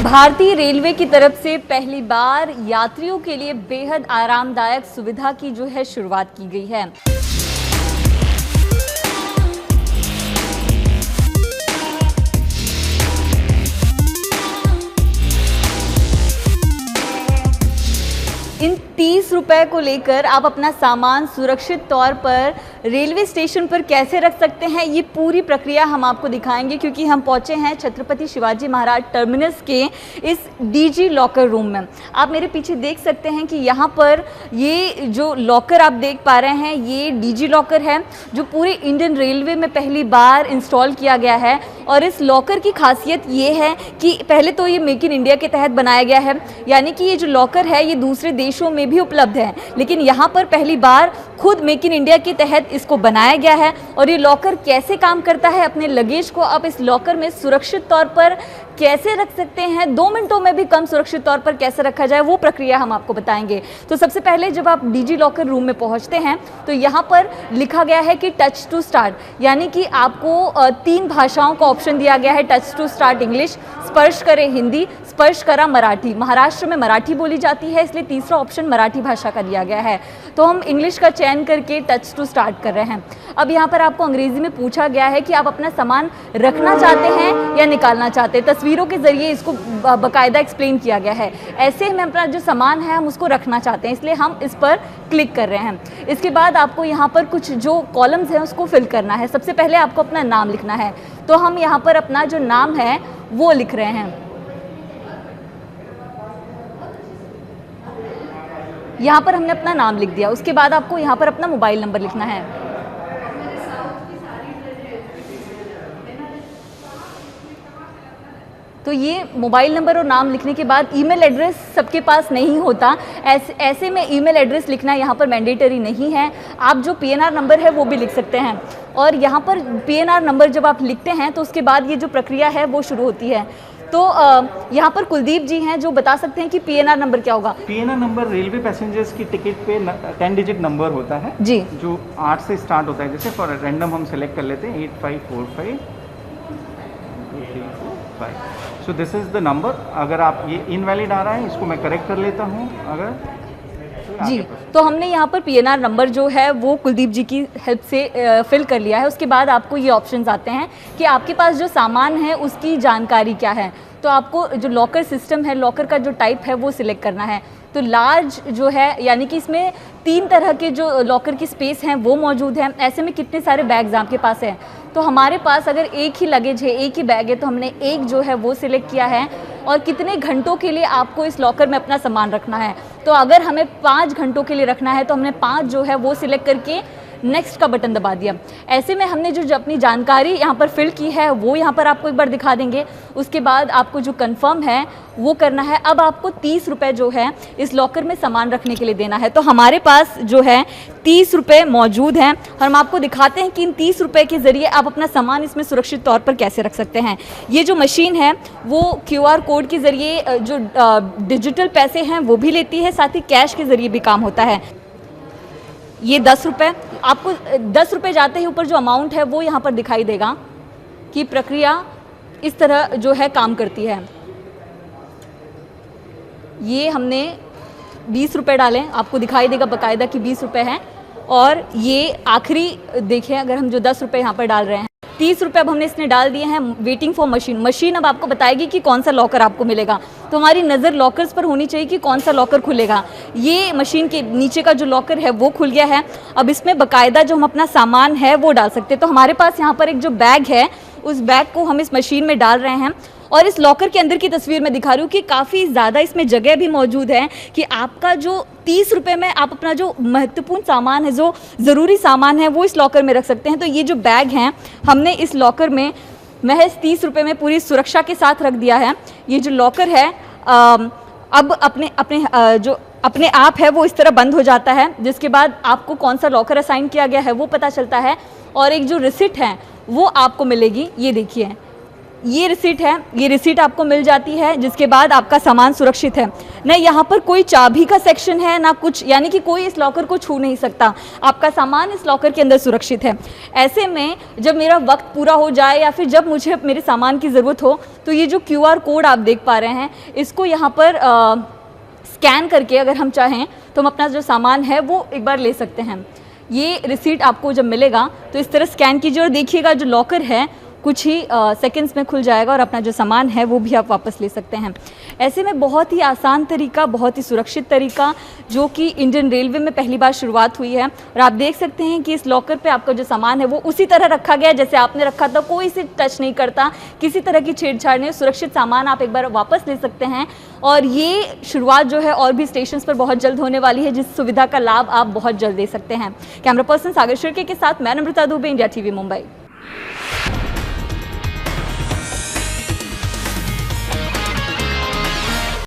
भारतीय रेलवे की तरफ से पहली बार यात्रियों के लिए बेहद आरामदायक सुविधा की जो है शुरुआत की गई है। इन 30 रुपए को लेकर आप अपना सामान सुरक्षित तौर पर रेलवे स्टेशन पर कैसे रख सकते हैं, ये पूरी प्रक्रिया हम आपको दिखाएंगे, क्योंकि हम पहुंचे हैं छत्रपति शिवाजी महाराज टर्मिनस के इस डीजी लॉकर रूम में। आप मेरे पीछे देख सकते हैं कि यहाँ पर ये जो लॉकर आप देख पा रहे हैं, ये डीजी लॉकर है जो पूरे इंडियन रेलवे में पहली बार इंस्टॉल किया गया है। और इस लॉकर की खासियत ये है कि पहले तो ये मेक इन इंडिया के तहत बनाया गया है, यानी कि ये जो लॉकर है ये दूसरे देशों में भी उपलब्ध है, लेकिन यहाँ पर पहली बार खुद मेक इन इंडिया के तहत इसको बनाया गया है। और ये लॉकर कैसे काम करता है, अपने लगेज को आप इस लॉकर में सुरक्षित तौर पर कैसे रख सकते हैं, 2 मिनटों में भी कम सुरक्षित तौर पर कैसे रखा जाए, वो प्रक्रिया हम आपको बताएंगे। तो सबसे पहले जब आप डीजी लॉकर रूम में पहुंचते हैं तो यहाँ पर लिखा गया है कि टच टू स्टार्ट, यानी कि आपको 3 भाषाओं का ऑप्शन दिया गया है। टच टू स्टार्ट इंग्लिश, स्पर्श करें हिंदी, स्पर्श करा मराठी। महाराष्ट्र में मराठी बोली जाती है, इसलिए तीसरा ऑप्शन मराठी भाषा का दिया गया है। तो हम इंग्लिश का चयन करके टच टू स्टार्ट कर रहे हैं। अब यहाँ पर आपको अंग्रेजी में पूछा गया है कि आप अपना सामान रखना चाहते हैं या निकालना चाहते हैं। तस्वीरों के जरिए इसको बाकायदा एक्सप्लेन किया गया है। ऐसे में अपना जो सामान है हम उसको रखना चाहते हैं, इसलिए हम इस पर क्लिक कर रहे हैं। इसके बाद आपको यहाँ पर कुछ जो कॉलम्स हैं उसको फिल करना है। सबसे पहले आपको अपना नाम लिखना है, तो हम यहाँ पर अपना जो नाम है वो लिख रहे हैं। यहाँ पर हमने अपना नाम लिख दिया। उसके बाद आपको यहाँ पर अपना मोबाइल नंबर लिखना है। तो ये मोबाइल नंबर और नाम लिखने के बाद ईमेल एड्रेस सबके पास नहीं होता, ऐसे में ईमेल एड्रेस लिखना यहाँ पर मैंडेटरी नहीं है। आप जो पीएनआर नंबर है वो भी लिख सकते हैं। और यहाँ पर पीएनआर नंबर जब आप लिखते हैं तो उसके बाद ये जो प्रक्रिया है वो शुरू होती है। तो यहाँ पर कुलदीप जी हैं जो बता सकते हैं कि पीएनआर नंबर क्या होगा। पीएनआर नंबर रेलवे पैसेंजर्स की टिकट पे 10 डिजिट नंबर होता है जी, जो 8 से स्टार्ट होता है। जैसे फॉर रैंडम हम सेलेक्ट कर लेते हैं 8545 2345। So this is the number. अगर आप ये इनवैलिड आ रहा है, इसको मैं करेक्ट कर लेता हूँ। अगर जी, तो हमने यहाँ पर पीएनआर नंबर जो है वो कुलदीप जी की हेल्प से फिल कर लिया है। उसके बाद आपको ये ऑप्शंस आते हैं कि आपके पास जो सामान है उसकी जानकारी क्या है। तो आपको जो लॉकर सिस्टम है, लॉकर का जो टाइप है वो सिलेक्ट करना है। तो लार्ज जो है, यानी कि इसमें 3 तरह के जो लॉकर की स्पेस हैं वो मौजूद हैं। ऐसे में कितने सारे बैग्स आपके पास हैं, तो हमारे पास अगर एक ही लगेज है, एक ही बैग है, तो हमने एक जो है वो सिलेक्ट किया है। और कितने घंटों के लिए आपको इस लॉकर में अपना सामान रखना है, तो अगर हमें 5 घंटों के लिए रखना है तो हमने 5 जो है वो सिलेक्ट करके नेक्स्ट का बटन दबा दिया। ऐसे में हमने जो अपनी जानकारी यहाँ पर फिल की है वो यहाँ पर आपको एक बार दिखा देंगे। उसके बाद आपको जो कंफर्म है वो करना है। अब आपको 30 रुपये जो है इस लॉकर में सामान रखने के लिए देना है। तो हमारे पास जो है 30 रुपये मौजूद हैं और हम आपको दिखाते हैं कि इन 30 रुपये के ज़रिए आप अपना सामान इसमें सुरक्षित तौर पर कैसे रख सकते हैं। ये जो मशीन है वो QR कोड के ज़रिए जो डिजिटल पैसे हैं वो भी लेती है, साथ ही कैश के ज़रिए भी काम होता है। ये 10 रुपये, आपको 10 रुपये जाते ही ऊपर जो अमाउंट है वो यहाँ पर दिखाई देगा कि प्रक्रिया इस तरह जो है काम करती है। ये हमने 20 रुपये डालें, आपको दिखाई देगा बाकायदा कि 20 रुपये हैं। और ये आखिरी देखें, अगर हम जो 10 रुपये यहाँ पर डाल रहे हैं, 30 रुपये अब हमने इसने डाल दिए हैं। वेटिंग फॉर मशीन अब आपको बताएगी कि कौन सा लॉकर आपको मिलेगा। तो हमारी नज़र लॉकर्स पर होनी चाहिए कि कौन सा लॉकर खुलेगा। ये मशीन के नीचे का जो लॉकर है वो खुल गया है। अब इसमें बाकायदा जो हम अपना सामान है वो डाल सकते हैं। तो हमारे पास यहाँ पर एक जो बैग है उस बैग को हम इस मशीन में डाल रहे हैं। और इस लॉकर के अंदर की तस्वीर मैं दिखा रही हूँ कि काफ़ी ज़्यादा इसमें जगह भी मौजूद है कि आपका जो 30 रुपये में आप अपना जो महत्वपूर्ण सामान है, जो ज़रूरी सामान है, वो इस लॉकर में रख सकते हैं। तो ये जो बैग हैं हमने इस लॉकर में महज 30 रुपये में पूरी सुरक्षा के साथ रख दिया है। ये जो लॉकर है अब अपने आप है वो इस तरह बंद हो जाता है, जिसके बाद आपको कौन सा लॉकर असाइन किया गया है वो पता चलता है। और एक जो रिसिट है वो आपको मिलेगी, ये देखिए, ये रिसीट है, ये रिसीट आपको मिल जाती है, जिसके बाद आपका सामान सुरक्षित है। न यहाँ पर कोई चाबी का सेक्शन है ना कुछ, यानी कि कोई इस लॉकर को छू नहीं सकता, आपका सामान इस लॉकर के अंदर सुरक्षित है। ऐसे में जब मेरा वक्त पूरा हो जाए या फिर जब मुझे मेरे सामान की ज़रूरत हो, तो ये जो QR कोड आप देख पा रहे हैं, इसको यहाँ पर स्कैन करके अगर हम चाहें तो हम अपना जो सामान है वो एक बार ले सकते हैं। ये रिसीट आपको जब मिलेगा तो इस तरह स्कैन कीजिए और देखिएगा जो लॉकर है कुछ ही सेकंड्स में खुल जाएगा और अपना जो सामान है वो भी आप वापस ले सकते हैं। ऐसे में बहुत ही आसान तरीका, बहुत ही सुरक्षित तरीका जो कि इंडियन रेलवे में पहली बार शुरुआत हुई है। और आप देख सकते हैं कि इस लॉकर पे आपका जो सामान है वो उसी तरह रखा गया जैसे आपने रखा था, कोई इसे टच नहीं करता, किसी तरह की छेड़छाड़ नहीं, सुरक्षित सामान आप एक बार वापस ले सकते हैं। और ये शुरुआत जो है और भी स्टेशन पर बहुत जल्द होने वाली है, जिस सुविधा का लाभ आप बहुत जल्द ले सकते हैं। कैमरा पर्सन सागर शिर्के के साथ मैं नम्रता दुबे, इंडिया TV मुंबई।